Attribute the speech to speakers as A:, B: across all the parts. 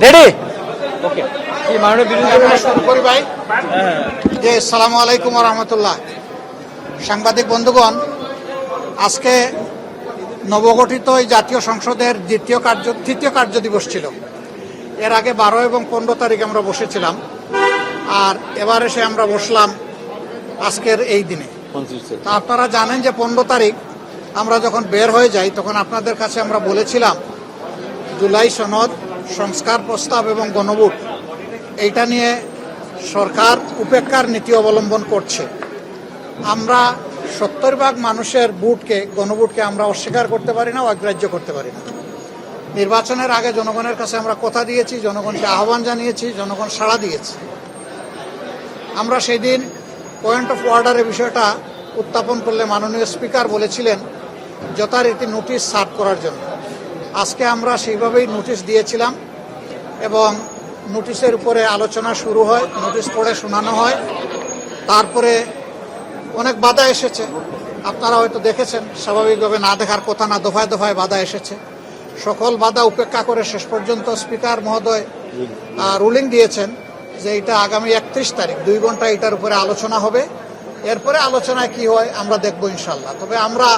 A: Ready
B: okay
A: কি মাননীয় বিরোধী
C: করি ভাই যে আসসালামু আলাইকুম ওয়া রাহমাতুল্লাহ। সাংবাদিক বন্ধুগণ, আজকে নবগঠিত এই জাতীয় সংসদের তৃতীয় কার্য দিবস ছিল। এর আগে 12 এবং 15 তারিখ আমরা বসেছিলাম, আর এবার এসে আমরা বসলাম আজকের এই দিনে। তা আপনারা জানেন যে 15 তারিখ আমরা যখন বের হয়ে যাই তখন আপনাদের কাছে আমরা বলেছিলাম জুলাই সনদ, সংস্কার প্রস্তাব এবং গণভোট এইটা নিয়ে সরকার উপেক্ষার নীতি অবলম্বন করছে। আমরা 70% মানুষের গণভোটকে আমরা অস্বীকার করতে পারি না, অগ্রাহ্য করতে পারি না। নির্বাচনের আগে জনগণের কাছে আমরা কথা দিয়েছি, জনগণকে আহ্বান জানিয়েছি, জনগণ সাড়া দিয়েছে। আমরা সেই দিন পয়েন্ট অফ অর্ডারের বিষয়টা উত্থাপন করলে মাননীয় স্পিকার বলেছিলেন যথারীতি নোটিশ সার্ভ করার জন্য। আজকে আমরা সেইভাবেই নোটিশ দিয়েছিলাম এবং নোটিশের উপরে আলোচনা শুরু হয়, নোটিশ পড়ে শোনানো হয়। তারপরে অনেক বাধা এসেছে, আপনারা হয়তো দেখেছেন, স্বাভাবিকভাবে না দেখার কথা না, দফায় দফায় বাধা এসেছে। সকল বাধা উপেক্ষা করে শেষ পর্যন্ত স্পিকার মহোদয় রুলিং দিয়েছেন যে এটা আগামী 31 তারিখ 2 ঘন্টা এটার উপরে আলোচনা হবে। এরপরে আলোচনায় কি হয় আমরা দেখব ইনশাল্লাহ। তবে আমরা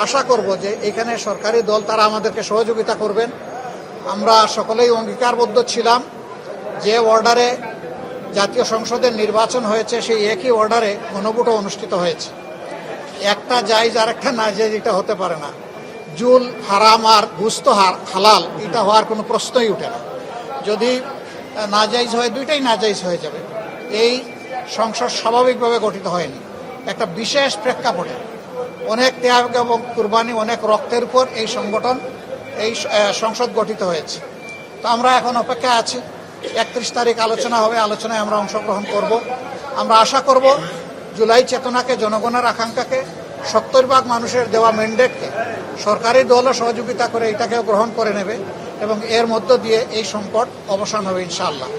C: আশা করব যে এখানে সরকারি দল তারা আমাদেরকে সহযোগিতা করবেন। আমরা সকলেই অঙ্গীকারবদ্ধ ছিলাম যে অর্ডারে জাতীয় সংসদের নির্বাচন হয়েছে সেই একই অর্ডারে গণভোটও অনুষ্ঠিত হয়েছে। একটা জায়েজ আর একটা না জায়েজ এটা হতে পারে না। জুল হারাম আর গুস্ত হালাল এটা হওয়ার কোনো প্রশ্নই উঠে না। যদি নাজাইজ হয় দুইটাই নাজাইজ হয়ে যাবে। এই সংসদ স্বাভাবিকভাবে গঠিত হয়নি, একটা বিশেষ প্রেক্ষাপটে অনেক ত্যাগ এবং কুরবানি, অনেক রক্তের উপর এই সংসদ গঠিত হয়েছে। তো আমরা এখন অপেক্ষায় আছি, 31 তারিখ আলোচনা হবে, আলোচনায় আমরা অংশগ্রহণ করব। আমরা আশা করব জুলাই চেতনাকে, জনগণের আকাঙ্ক্ষাকে, 70% মানুষের দেওয়া ম্যান্ডেটকে সরকারি দলও সহযোগিতা করে এটাকেও গ্রহণ করে নেবে এবং এর মধ্য দিয়ে এই সংকট অবসান হবে ইনশাআল্লাহ।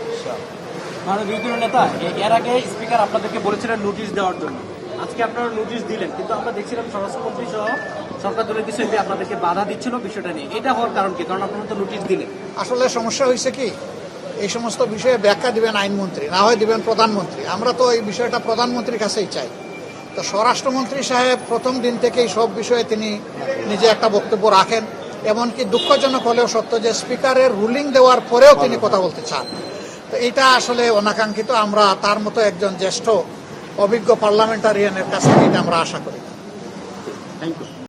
B: মাননীয় বিরোধী নেতা, এর আগে স্পিকার আপনাদেরকে বলেছিলেন নোটিশ দেওয়ার জন্য, আজকে আপনারা নোটিশ দিলেন, কিন্তু আমরা দেখছিলাম স্বরাষ্ট্রমন্ত্রী সহ সরকার দলের কিছু এমপি আপনাদেরকে বাধা দিচ্ছিল বিষয়টা নিয়ে। এটা হওয়ার কারণ কি? কারণ আপনারা তো নোটিশ দিলেন।
C: আসলে সমস্যা হয়েছে কি, এই সমস্ত বিষয়ে ব্যাখ্যা দিবেন আইনমন্ত্রী, না হয় দিবেন প্রধানমন্ত্রী। আমরা তো এই বিষয়টা প্রধানমন্ত্রীর কাছেই চাই। তো স্বরাষ্ট্রমন্ত্রী সাহেব প্রথম দিন থেকেই সব বিষয়ে তিনি নিজে একটা বক্তব্য রাখেন। এমনকি দুঃখজনক হলেও সত্য যে স্পিকারের রুলিং দেওয়ার পরেও তিনি কথা বলতে চান। তো এটা আসলে অনাকাঙ্ক্ষিত। আমরা তার মতো একজন জ্যেষ্ঠ অভিজ্ঞ পার্লামেন্টারিয়ানের কাছ থেকে এটা আমরা আশা করি।
B: Thank you.